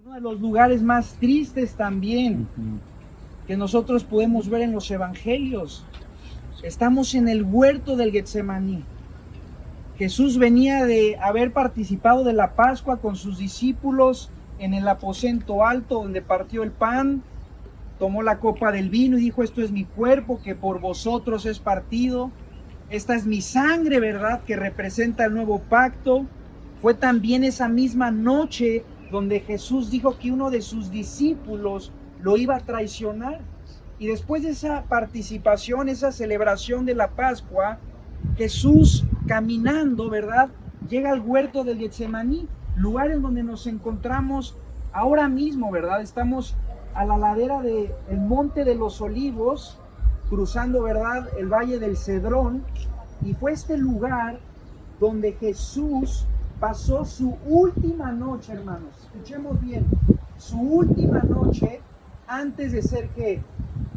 Uno de los lugares más tristes también que nosotros podemos ver en los evangelios. Estamos en el huerto del Getsemaní. Jesús venía de haber participado de la Pascua con sus discípulos en el aposento alto donde partió el pan, tomó la copa del vino y dijo: esto es mi cuerpo que por vosotros es partido. Esta es mi sangre, ¿verdad?, que representa el nuevo pacto. Fue también esa misma noche donde Jesús dijo que uno de sus discípulos lo iba a traicionar. Y después de esa participación, esa celebración de la Pascua, Jesús caminando, ¿verdad?, llega al huerto del Getsemaní, lugar en donde nos encontramos ahora mismo, ¿verdad? Estamos a la ladera del Monte de los Olivos, cruzando, ¿verdad?, el Valle del Cedrón, y fue este lugar donde Jesús pasó su última noche, hermanos. Escuchemos bien, su última noche antes de ser ¿qué?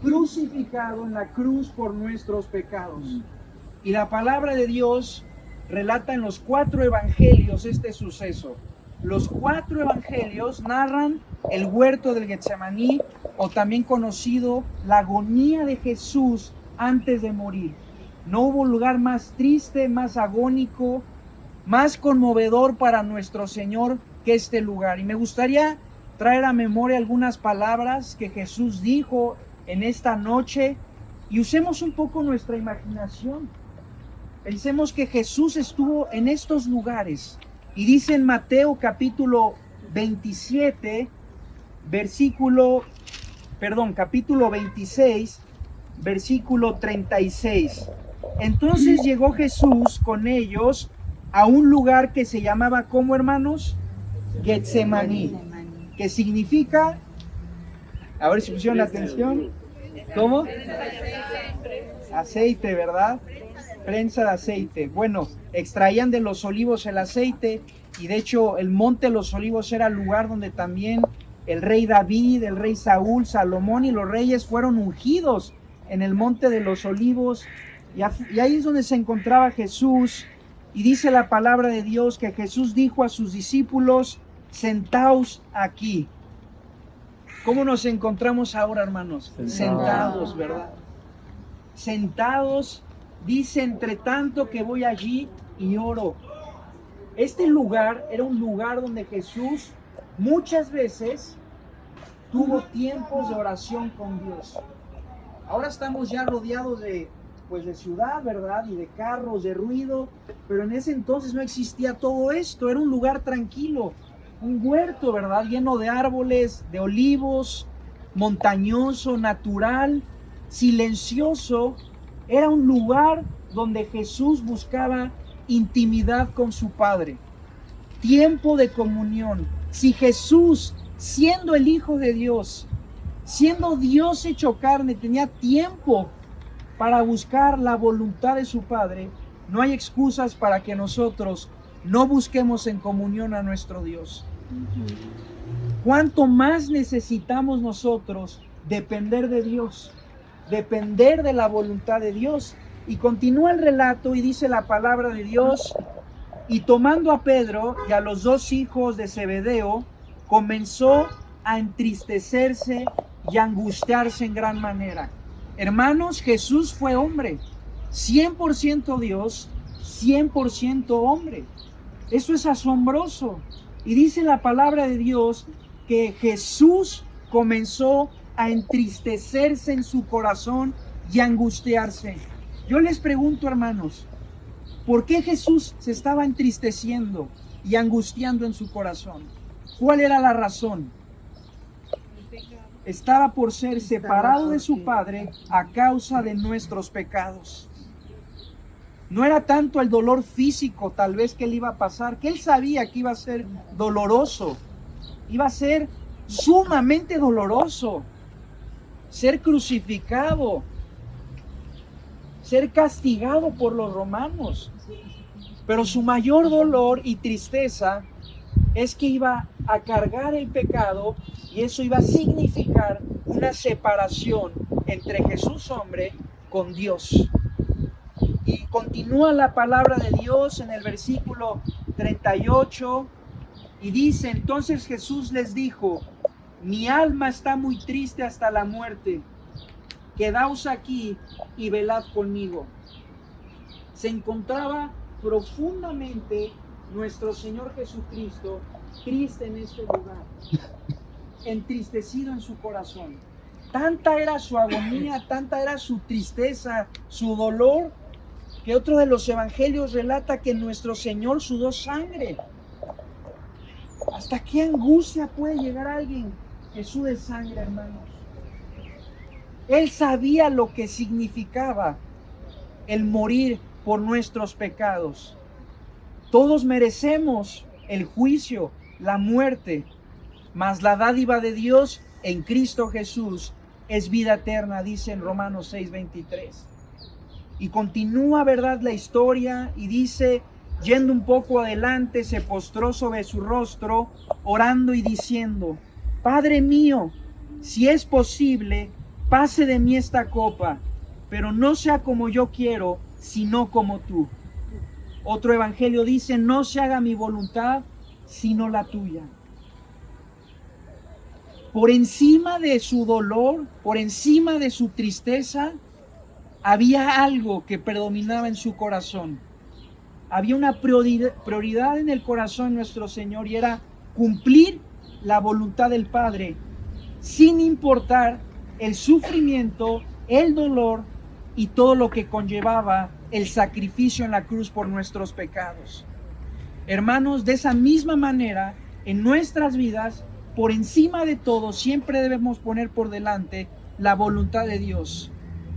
Crucificado en la cruz por nuestros pecados. Y la palabra de Dios relata en los 4 evangelios este suceso. Los 4 evangelios narran el huerto del Getsemaní, o también conocido la agonía de Jesús antes de morir. No hubo lugar más triste, más agónico, más conmovedor para nuestro Señor que este lugar. Y me gustaría traer a memoria algunas palabras que Jesús dijo en esta noche, y usemos un poco nuestra imaginación. Pensemos que Jesús estuvo en estos lugares, y dice en Mateo capítulo 27, capítulo 26, versículo 36. Entonces llegó Jesús con ellos a un lugar que se llamaba, ¿cómo, hermanos? Getsemaní, que significa, a ver si pusieron atención, ¿cómo? Aceite, ¿verdad? Prensa de aceite. Bueno, extraían de los olivos el aceite, y de hecho el Monte de los Olivos era el lugar donde también el rey David, el rey Saúl, Salomón y los reyes fueron ungidos en el Monte de los Olivos, y ahí es donde se encontraba Jesús. Y dice la palabra de Dios que Jesús dijo a sus discípulos: sentaos aquí. ¿Cómo nos encontramos ahora, hermanos? Sentados, ¿verdad? Sentados, dice: entre tanto que voy allí y oro. Este lugar era un lugar donde Jesús muchas veces tuvo tiempos de oración con Dios. Ahora estamos ya rodeados de ciudad, ¿verdad? Y de carros, de ruido, pero en ese entonces no existía todo esto. Era un lugar tranquilo, un huerto, ¿verdad?, lleno de árboles, de olivos, montañoso, natural, silencioso. Era un lugar donde Jesús buscaba intimidad con su Padre, tiempo de comunión. Si Jesús, siendo el Hijo de Dios, siendo Dios hecho carne, tenía tiempo para buscar la voluntad de su Padre, no hay excusas para que nosotros no busquemos en comunión a nuestro Dios. ¿Cuánto más necesitamos nosotros depender de Dios, depender de la voluntad de Dios? Y continúa el relato y dice la palabra de Dios: y tomando a Pedro y a los 2 hijos de Zebedeo, comenzó a entristecerse y a angustiarse en gran manera. Hermanos, Jesús fue hombre, 100% Dios, 100% hombre. Eso es asombroso. Y dice la palabra de Dios que Jesús comenzó a entristecerse en su corazón y a angustiarse. Yo les pregunto, hermanos, ¿por qué Jesús se estaba entristeciendo y angustiando en su corazón? ¿Cuál era la razón? Estaba por ser separado de su Padre a causa de nuestros pecados. No era tanto el dolor físico tal vez que él iba a pasar, que él sabía que iba a ser doloroso, iba a ser sumamente doloroso, ser crucificado, ser castigado por los romanos. Pero su mayor dolor y tristeza es que iba a cargar el pecado, y eso iba a significar una separación entre Jesús hombre con Dios. Y continúa la palabra de Dios en el versículo 38, Y dice, entonces Jesús les dijo, mi alma está muy triste hasta la muerte. Quedaos aquí y velad conmigo. Se encontraba profundamente nuestro Señor Jesucristo triste en este lugar, entristecido en su corazón. Tanta era su agonía, tanta era su tristeza, su dolor, que otro de los evangelios relata que nuestro Señor sudó sangre. ¿Hasta qué angustia puede llegar alguien que sude sangre, hermanos? Él sabía lo que significaba el morir por nuestros pecados. Todos merecemos el juicio, la muerte, mas la dádiva de Dios en Cristo Jesús es vida eterna, dice en Romanos 6:23. Y continúa, ¿verdad?, la historia y dice, yendo un poco adelante, se postró sobre su rostro, orando y diciendo, Padre mío, si es posible, pase de mí esta copa, pero no sea como yo quiero, sino como tú. Otro evangelio dice, no se haga mi voluntad, sino la tuya. Por encima de su dolor, por encima de su tristeza, había algo que predominaba en su corazón. Había una prioridad en el corazón de nuestro Señor y era cumplir la voluntad del Padre, sin importar el sufrimiento, el dolor y todo lo que conllevaba el sacrificio en la cruz por nuestros pecados. Hermanos, de esa misma manera, en nuestras vidas, por encima de todo, siempre debemos poner por delante la voluntad de Dios.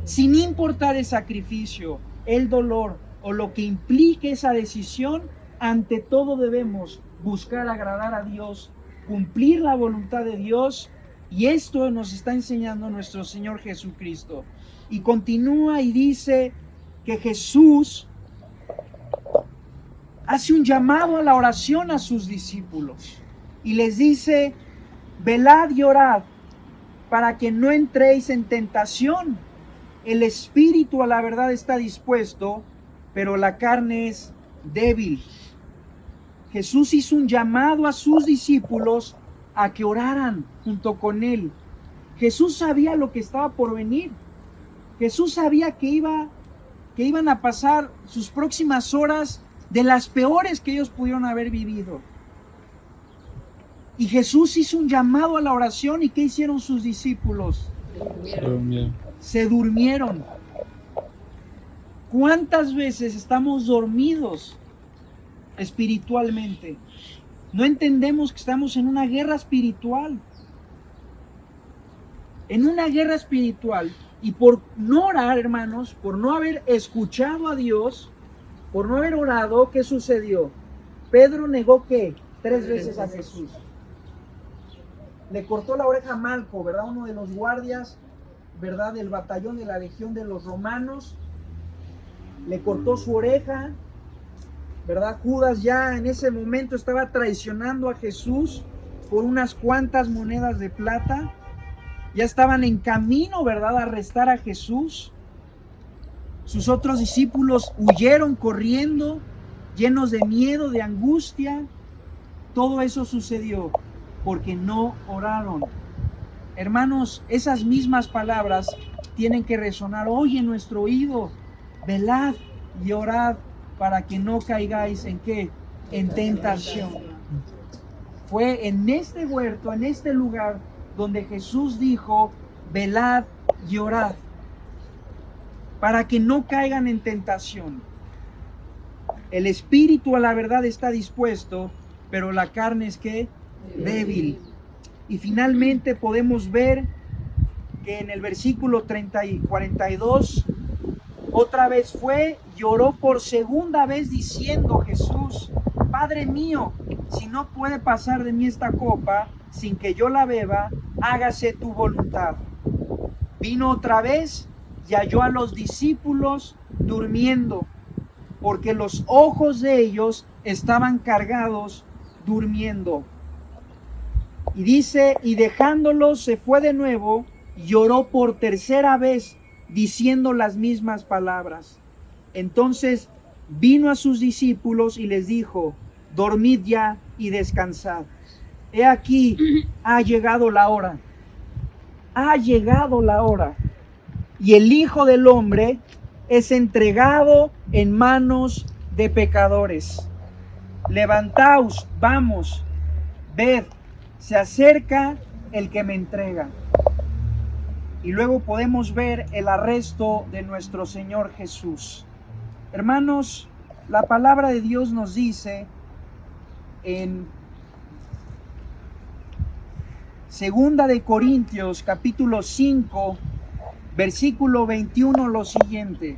Sin importar el sacrificio, el dolor o lo que implique esa decisión, ante todo debemos buscar agradar a Dios, cumplir la voluntad de Dios, y esto nos está enseñando nuestro Señor Jesucristo. Y continúa y dice que Jesús hace un llamado a la oración a sus discípulos y les dice, velad y orad para que no entréis en tentación. El espíritu a la verdad está dispuesto, pero la carne es débil. Jesús hizo un llamado a sus discípulos a que oraran junto con él. Jesús sabía lo que estaba por venir. Jesús sabía que iban a pasar sus próximas horas de las peores que ellos pudieron haber vivido. Y Jesús hizo un llamado a la oración. ¿Y qué hicieron sus discípulos? Se durmieron. ¿Cuántas veces estamos dormidos espiritualmente? No entendemos que estamos en una guerra espiritual. En una guerra espiritual. Y por no orar, hermanos, por no haber escuchado a Dios, por no haber orado, ¿qué sucedió? Pedro negó ¿qué? 3 veces a Jesús. Le cortó la oreja a Malco, ¿verdad? Uno de los guardias, ¿verdad?, del batallón de la legión de los romanos. Le cortó su oreja, ¿verdad? Judas ya en ese momento estaba traicionando a Jesús por unas cuantas monedas de plata. Ya estaban en camino, ¿verdad?, a arrestar a Jesús. Sus otros discípulos huyeron corriendo, llenos de miedo, de angustia. Todo eso sucedió porque no oraron. Hermanos, esas mismas palabras tienen que resonar hoy en nuestro oído. Velad y orad para que no caigáis en ¿qué? En tentación. Fue en este huerto, en este lugar, donde Jesús dijo, velad y orad, para que no caigan en tentación. El espíritu a la verdad está dispuesto, pero la carne es ¿qué? Débil. Y finalmente podemos ver que en el versículo 30 y 42, otra vez fue, lloró por segunda vez diciendo Jesús, Padre mío, si no puede pasar de mí esta copa sin que yo la beba, hágase tu voluntad. Vino otra vez y halló a los discípulos durmiendo, porque los ojos de ellos estaban cargados durmiendo. Y dice, y dejándolos se fue de nuevo, lloró por tercera vez, diciendo las mismas palabras. Entonces vino a sus discípulos y les dijo, dormid ya y descansad. He aquí, ha llegado la hora. Ha llegado la hora. Y el Hijo del Hombre es entregado en manos de pecadores. Levantaos, vamos, ved, se acerca el que me entrega. Y luego podemos ver el arresto de nuestro Señor Jesús. Hermanos, la palabra de Dios nos dice en 2 de Corintios capítulo 5, versículo 21 lo siguiente: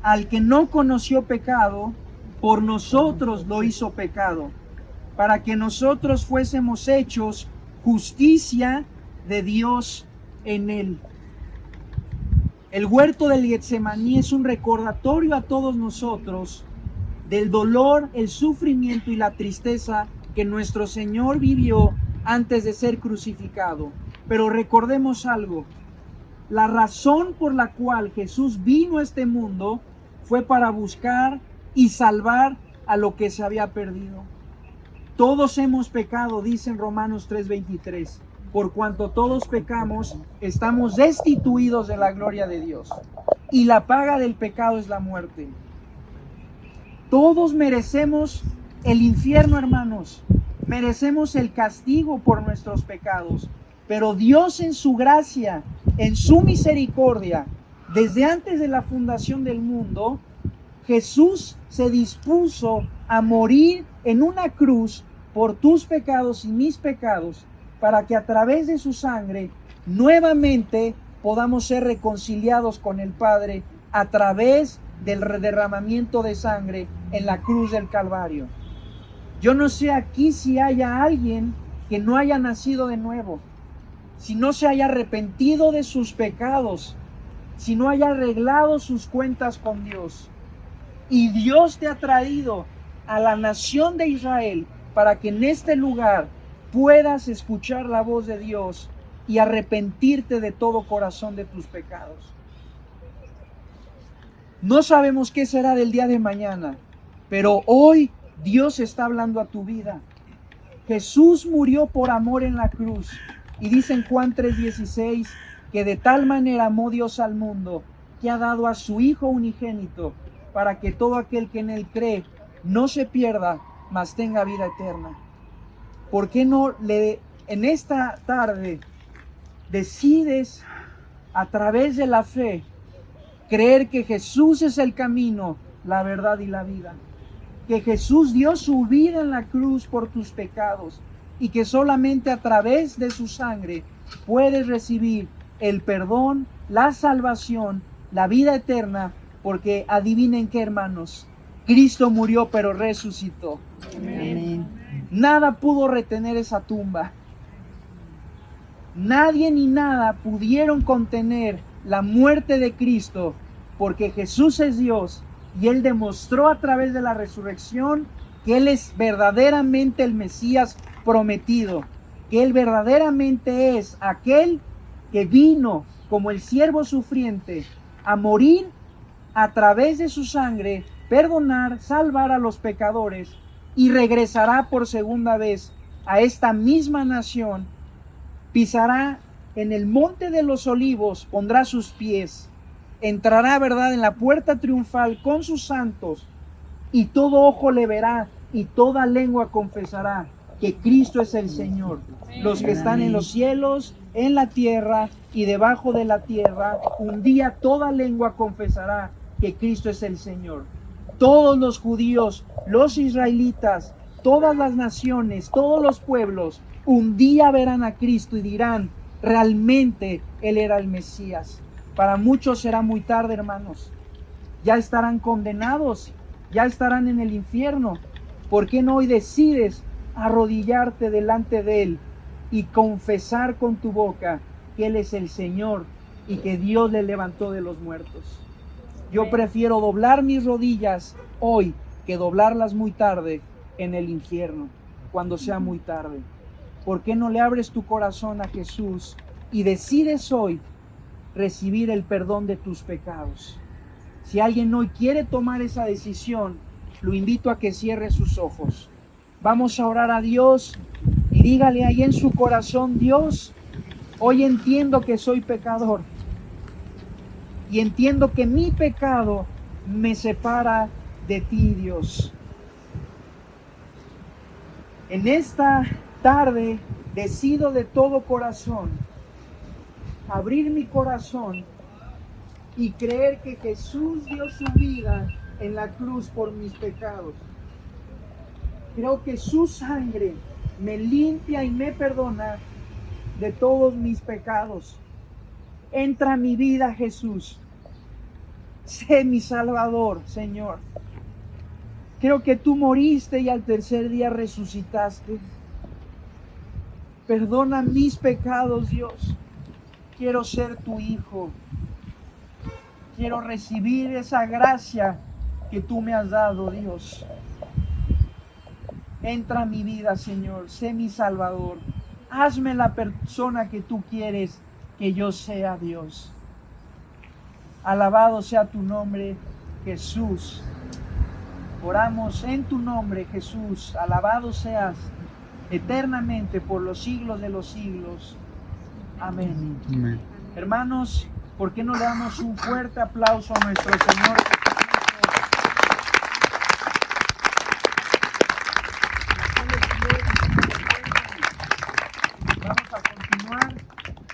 al que no conoció pecado, por nosotros lo hizo pecado, para que nosotros fuésemos hechos justicia de Dios en él. El huerto del Getsemaní es un recordatorio a todos nosotros del dolor, el sufrimiento y la tristeza que nuestro Señor vivió antes de ser crucificado. Pero recordemos algo: la razón por la cual Jesús vino a este mundo fue para buscar y salvar a lo que se había perdido. Todos hemos pecado, dice en Romanos 3:23. Por cuanto todos pecamos, estamos destituidos de la gloria de Dios. Y la paga del pecado es la muerte. Todos merecemos el infierno, hermanos. Merecemos el castigo por nuestros pecados. Pero Dios en su gracia, en su misericordia, desde antes de la fundación del mundo, Jesús se dispuso a morir en una cruz por tus pecados y mis pecados, para que a través de su sangre nuevamente podamos ser reconciliados con el Padre a través del derramamiento de sangre en la cruz del Calvario. Yo no sé aquí si haya alguien que no haya nacido de nuevo, si no se haya arrepentido de sus pecados, si no haya arreglado sus cuentas con Dios. Y Dios te ha traído a la nación de Israel para que en este lugar puedas escuchar la voz de Dios y arrepentirte de todo corazón de tus pecados. No sabemos qué será del día de mañana, pero hoy Dios está hablando a tu vida. Jesús murió por amor en la cruz, y dice en Juan 3:16 que de tal manera amó Dios al mundo que ha dado a su Hijo unigénito, para que todo aquel que en él cree no se pierda, mas tenga vida eterna. ¿Por qué no en esta tarde decides, a través de la fe, creer que Jesús es el camino, la verdad y la vida? Que Jesús dio su vida en la cruz por tus pecados, y que solamente a través de su sangre puedes recibir el perdón, la salvación, la vida eterna, porque adivinen qué, hermanos, Cristo murió pero resucitó. Amén. Nada pudo retener esa tumba. Nadie ni nada pudieron contener la muerte de Cristo, porque Jesús es Dios y Él demostró a través de la resurrección que Él es verdaderamente el Mesías prometido, que Él verdaderamente es aquel que vino como el siervo sufriente a morir a través de su sangre, perdonar, salvar a los pecadores, y regresará por segunda vez a esta misma nación, pisará en el monte de los olivos, pondrá sus pies, entrará, ¿verdad?, en la puerta triunfal con sus santos, y todo ojo le verá y toda lengua confesará que Cristo es el Señor. Los que están en los cielos, en la tierra y debajo de la tierra, un día toda lengua confesará que Cristo es el Señor. Todos los judíos, los israelitas, todas las naciones, todos los pueblos, un día verán a Cristo y dirán, realmente Él era el Mesías. Para muchos será muy tarde, hermanos. Ya estarán condenados, ya estarán en el infierno. ¿Por qué no hoy decides arrodillarte delante de Él y confesar con tu boca que Él es el Señor y que Dios le levantó de los muertos? Yo prefiero doblar mis rodillas hoy que doblarlas muy tarde en el infierno, cuando sea muy tarde. ¿Por qué no le abres tu corazón a Jesús y decides hoy recibir el perdón de tus pecados? Si alguien hoy quiere tomar esa decisión, lo invito a que cierre sus ojos. Vamos a orar a Dios y dígale ahí en su corazón: Dios, hoy entiendo que soy pecador y entiendo que mi pecado me separa de ti, Dios. En esta tarde decido de todo corazón abrir mi corazón y creer que Jesús dio su vida en la cruz por mis pecados. Creo que su sangre me limpia y me perdona de todos mis pecados. Entra a mi vida, Jesús. Sé mi Salvador, Señor. Creo que tú moriste y al tercer día resucitaste. Perdona mis pecados, Dios. Quiero ser tu hijo. Quiero recibir esa gracia que tú me has dado, Dios. Entra a mi vida, Señor. Sé mi Salvador. Hazme la persona que tú quieres que yo sea, Dios. Alabado sea tu nombre, Jesús. Oramos en tu nombre, Jesús. Alabado seas eternamente por los siglos de los siglos. Amén. Amén. Hermanos, ¿por qué no le damos un fuerte aplauso a nuestro Señor Jesucristo? Vamos a continuar.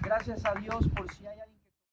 Gracias a Dios por si hay